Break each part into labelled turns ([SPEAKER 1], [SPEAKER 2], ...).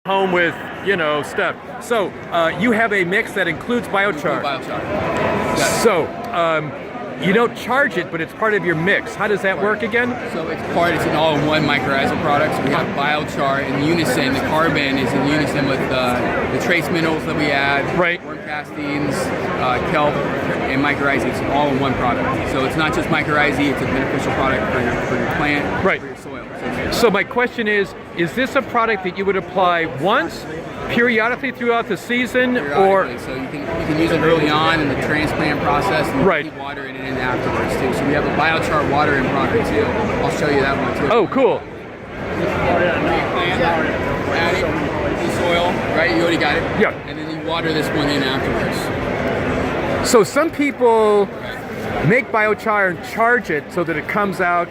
[SPEAKER 1] home with, stuff. So you have a mix that includes biochar.
[SPEAKER 2] Biochar. Yes.
[SPEAKER 1] So you don't charge it, but it's part of your mix. How does that work again?
[SPEAKER 2] So it's an all-in-one mycorrhizal product. So we have biochar in unison. The carbon is in unison with the trace minerals that we add.
[SPEAKER 1] Right.
[SPEAKER 2] Worm castings, kelp, and mycorrhizae. It's an all-in-one product. So it's not just mycorrhizae, it's a beneficial product for your plant,
[SPEAKER 1] right.
[SPEAKER 2] for your soil.
[SPEAKER 1] So my question is this a product that you would apply once, periodically throughout the season, or?
[SPEAKER 2] So you can use it early on in the transplant process, and
[SPEAKER 1] right.
[SPEAKER 2] keep watering it in afterwards too. So we have a biochar watering product too. I'll show you that one too.
[SPEAKER 1] Oh, cool.
[SPEAKER 2] Add it to the soil, right? You already got it.
[SPEAKER 1] Yeah.
[SPEAKER 2] And then you water this one in afterwards.
[SPEAKER 1] So some people make biochar and charge it so that it comes out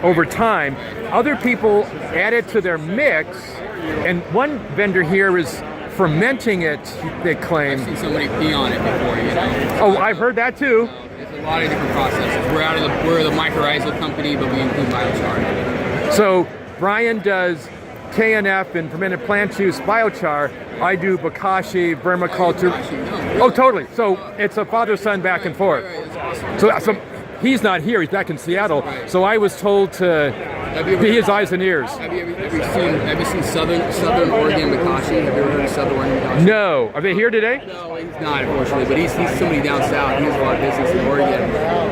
[SPEAKER 1] over time. Other people add it to their mix, and one vendor here is fermenting it, they claim.
[SPEAKER 2] I've seen somebody pee on it before,
[SPEAKER 1] Oh, I've heard that too.
[SPEAKER 2] There's a lot of different processes. We're the mycorrhizal company, but we include biochar.
[SPEAKER 1] So Brian does KNF and fermented plant juice biochar. I do bokashi, vermiculture. Oh, totally. So it's a father-son back and forth. So he's not here, he's back in Seattle, so I was told to be his eyes and ears.
[SPEAKER 2] Have you seen Southern Oregon bokashi? Have you ever heard of Southern Oregon bokashi?
[SPEAKER 1] No. Are they here today?
[SPEAKER 2] No, he's not, unfortunately, but he's somebody down south. He has a lot of business in Oregon,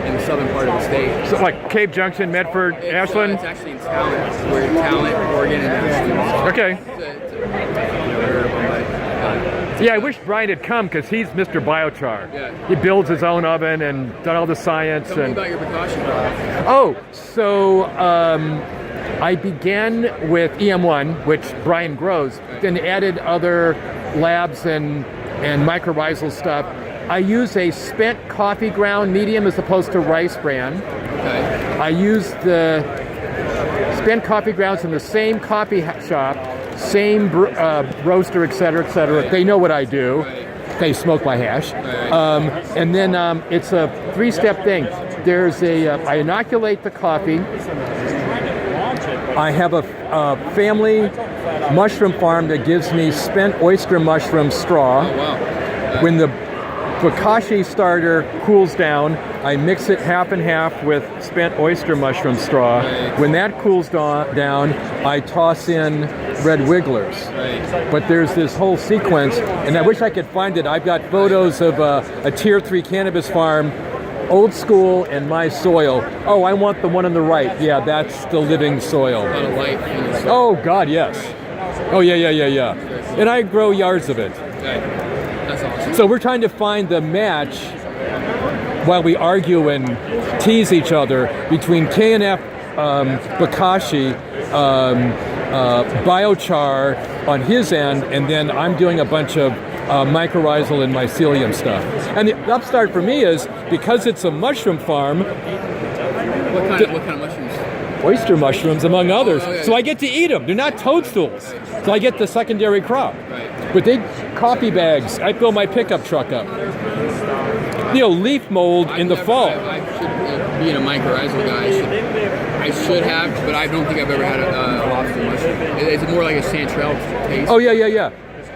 [SPEAKER 2] in the southern part of the state.
[SPEAKER 1] So like Cave Junction, Medford, Ashland?
[SPEAKER 2] It's actually in Talent. We're in Talent, Oregon, and Ashland.
[SPEAKER 1] Okay. Yeah, I wish Brian had come because he's Mr. Biochar.
[SPEAKER 2] Yeah.
[SPEAKER 1] He builds his own oven and done all the science.
[SPEAKER 2] Tell me about your bokashi product.
[SPEAKER 1] Oh, so I began with EM1, which Brian grows, then added other labs and mycorrhizal stuff. I use a spent coffee ground medium as opposed to rice bran.
[SPEAKER 2] Okay.
[SPEAKER 1] I use the spent coffee grounds in the same coffee shop, same roaster, et cetera, et cetera. They know what I do. They smoke my hash. And then it's a three-step thing. There's I inoculate the coffee. I have a family mushroom farm that gives me spent oyster mushroom straw.
[SPEAKER 2] Oh, wow.
[SPEAKER 1] When the bokashi starter cools down, I mix it half and half with spent oyster mushroom straw.
[SPEAKER 2] Right.
[SPEAKER 1] When that cools down, I toss in red wigglers.
[SPEAKER 2] Right.
[SPEAKER 1] But there's this whole sequence, and I wish I could find it. I've got photos of a tier 3 cannabis farm, old school, and my soil. Oh, I want the one on the right. Yeah, that's the living soil.
[SPEAKER 2] A lot of life in the soil.
[SPEAKER 1] Oh, God, yes. Oh, yeah. And I grow yards of it.
[SPEAKER 2] Okay. That's awesome.
[SPEAKER 1] So we're trying to find the match while we argue and tease each other between KNF, bokashi, biochar on his end, and then I'm doing a bunch of mycorrhizal and mycelium stuff. And the upstart for me is, because it's a mushroom farm,
[SPEAKER 2] What kind of mushrooms?
[SPEAKER 1] oyster mushrooms among others,
[SPEAKER 2] yeah.
[SPEAKER 1] so I get to eat them. They're not toadstools, so I get the secondary crop.
[SPEAKER 2] Right.
[SPEAKER 1] But they coffee bags, I fill my pickup truck up. Leaf mold in the fall.
[SPEAKER 2] I should, being a mycorrhizal guy, I should have, but I don't think I've ever had a lobster mushroom. It's more like a chanterelle taste.
[SPEAKER 1] Oh, yeah.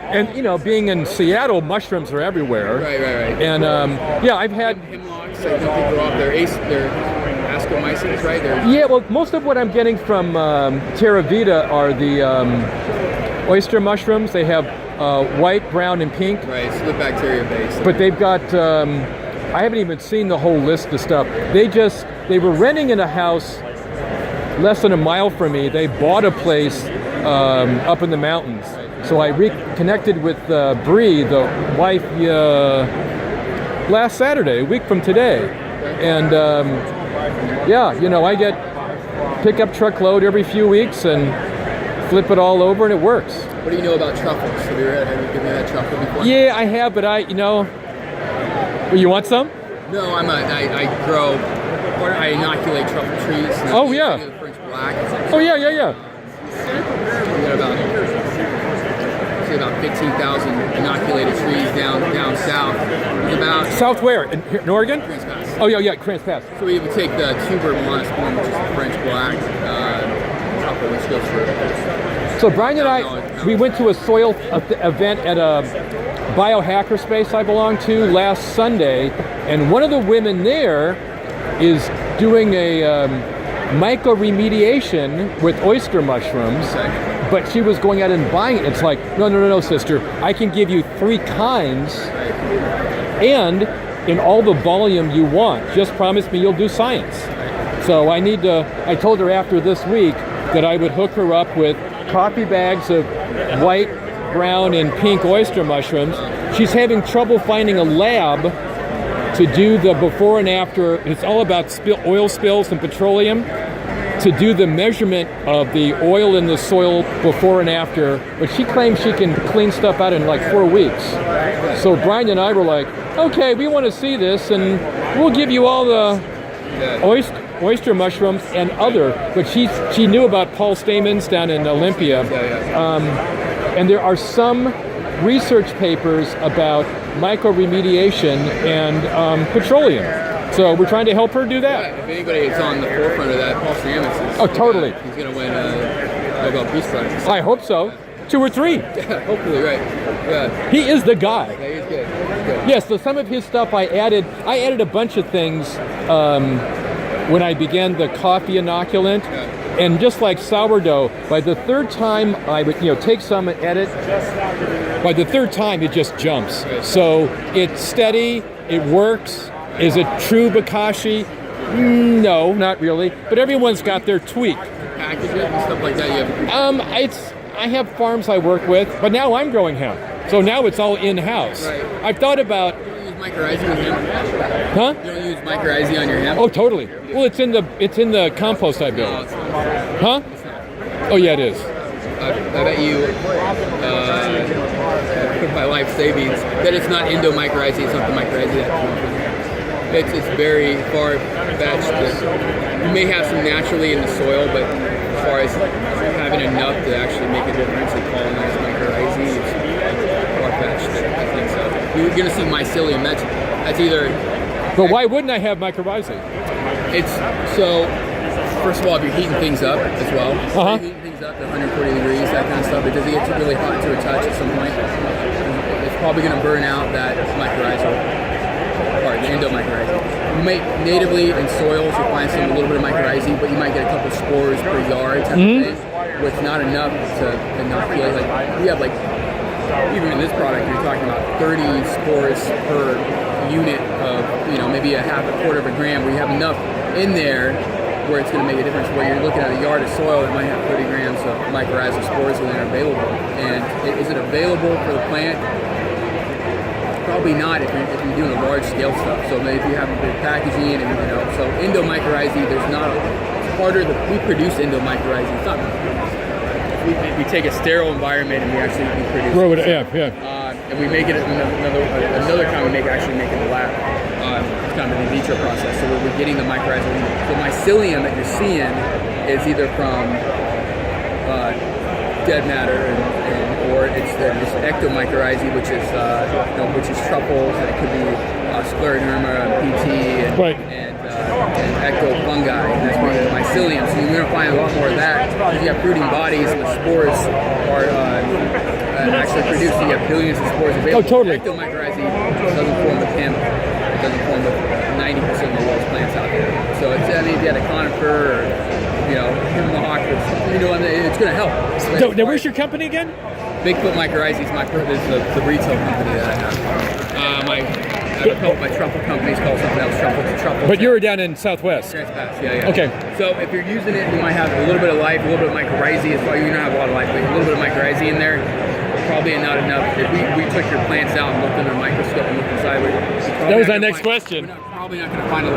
[SPEAKER 1] And, being in Seattle, mushrooms are everywhere.
[SPEAKER 2] Right.
[SPEAKER 1] And, I've had...
[SPEAKER 2] Hemlocks, I think they grow up. They're ascomycetes, right?
[SPEAKER 1] Yeah, well, most of what I'm getting from Terra Vita are the oyster mushrooms. They have white, brown, and pink.
[SPEAKER 2] Right, so the bacteria base.
[SPEAKER 1] But they've got... I haven't even seen the whole list of stuff. They were renting in a house less than a mile from me. They bought a place up in the mountains. So I reconnected with Bree, the wife, last Saturday, a week from today. And I get pickup truckload every few weeks and flip it all over, and it works.
[SPEAKER 2] What do you know about truffles? Have you given that truffle before?
[SPEAKER 1] Yeah, I have, but you want some?
[SPEAKER 2] No, I grow, or I inoculate truffle trees.
[SPEAKER 1] Oh, yeah.
[SPEAKER 2] The French black.
[SPEAKER 1] Oh, yeah.
[SPEAKER 2] We got about 15,000 inoculated trees down south. It's about
[SPEAKER 1] south where? In Oregon?
[SPEAKER 2] Grants Pass.
[SPEAKER 1] Oh, yeah, Grants Pass.
[SPEAKER 2] So we would take the tuber monosperm, which is the French black truffle, which goes for
[SPEAKER 1] So Brian and I, we went to a soil event at a biohacker space I belong to last Sunday, and one of the women there is doing a mycoremediation with oyster mushrooms, but she was going out and buying it. It's like, no, sister, I can give you 3 kinds and in all the volume you want. Just promise me you'll do science. So I told her after this week that I would hook her up with coffee bags of white, brown, and pink oyster mushrooms. She's having trouble finding a lab to do the before and after. It's all about oil spills and petroleum, to do the measurement of the oil in the soil before and after. But she claims she can clean stuff out in like 4 weeks. So Brian and I were like, okay, we want to see this, and we'll give you all the oyster mushrooms and other. But she knew about Paul Stamens down in Olympia. And there are some research papers about mycoremediation and petroleum. So we're trying to help her do that.
[SPEAKER 2] Yeah, if anybody is on the forefront of that, Paul Stamens is.
[SPEAKER 1] Oh, totally.
[SPEAKER 2] He's going to win a Nobel Peace Prize.
[SPEAKER 1] I hope so. 2 or 3.
[SPEAKER 2] Yeah, hopefully, right. Yeah.
[SPEAKER 1] He is the guy.
[SPEAKER 2] Yeah, he's good. He's good.
[SPEAKER 1] Yes, so some of his stuff I added a bunch of things when I began the coffee inoculant.
[SPEAKER 2] Yeah.
[SPEAKER 1] And just like sourdough, by the 3rd time I would take some and edit. By the 3rd time it just jumps.
[SPEAKER 2] Right.
[SPEAKER 1] So it's steady, it works. Is it true bokashi? No, not really. But everyone's got their tweak.
[SPEAKER 2] Package it and stuff like that. You have.
[SPEAKER 1] I have farms I work with, but now I'm growing hemp. So now it's all in-house.
[SPEAKER 2] Right.
[SPEAKER 1] I've thought about.
[SPEAKER 2] You don't use mycorrhizae on hemp?
[SPEAKER 1] Huh?
[SPEAKER 2] You don't use mycorrhizae on your hemp?
[SPEAKER 1] Oh, totally. Well, it's in the compost I
[SPEAKER 2] No,
[SPEAKER 1] built.
[SPEAKER 2] it's not.
[SPEAKER 1] Huh?
[SPEAKER 2] It's not.
[SPEAKER 1] Oh yeah, it is.
[SPEAKER 2] I bet you put my life savings that it's not Indo mycorrhizae, it's not the mycorrhizae that it's very far-fetched. You may have some naturally in the soil, but as far as having enough to actually make a difference and colonize mycorrhizae, it's far-fetched. I think so. You're going to see mycelium. That's either.
[SPEAKER 1] But why wouldn't I have mycorrhizae?
[SPEAKER 2] It's so. First of all, if you're heating things up as well,
[SPEAKER 1] Uh-huh.
[SPEAKER 2] if you're heating things up to 140 degrees, that kind of stuff, it does get really hot to a touch at some point. It's probably going to burn out that mycorrhizal part, the endomycorrhizae. You might natively in soils, you'll find a little bit of mycorrhizae, but you might get a couple spores per yard type of thing, with not enough to inoculate. Like we have even in this product, you're talking about 30 spores per unit of, maybe a quarter of a gram, where you have enough in there where it's going to make a difference. Where you're looking at a yard of soil that might have 30 grams of mycorrhizal spores in there available. And is it available for the plant? Probably not if you're doing a large scale stuff. So maybe if you have a bit of packaging and so endomycorrhizae, there's not it's harder we produce endomycorrhizae. It's not. We take a sterile environment and we produce.
[SPEAKER 1] Grow it, yeah.
[SPEAKER 2] And we make it another kind we actually make in the lab. It's kind of an in vitro process. So we're getting the mycorrhizal. The mycelium that you're seeing is either from dead matter, or it's this ectomycorrhizae, which is truffles, and it could be scleroderma, PT, and ectofungi. And that's part of the mycelium. So you're going to find a lot more of that because you have fruiting bodies, and the spores are actually produced. So you have billions of spores available.
[SPEAKER 1] Oh, totally.
[SPEAKER 2] Ectomycorrhizae doesn't form with hemp. It doesn't form with 90% of the world's plants out there. So if you had a conifer or hemlock, it's going to help.
[SPEAKER 1] So now where's your company again?
[SPEAKER 2] Bigfoot Mycorrhizae is the retail company that I have. My truffle company is called something else, Truffle.
[SPEAKER 1] But you're down in Southwest.
[SPEAKER 2] Yeah.
[SPEAKER 1] Okay.
[SPEAKER 2] So if you're using it, you might have a little bit of life, a little bit of mycorrhizae. It's probably, you don't have a lot of life, but a little bit of mycorrhizae in there. Probably not enough. If we took your plants out and looked under a microscope and looked inside,
[SPEAKER 1] that was my next question.
[SPEAKER 2] We're probably not going to find a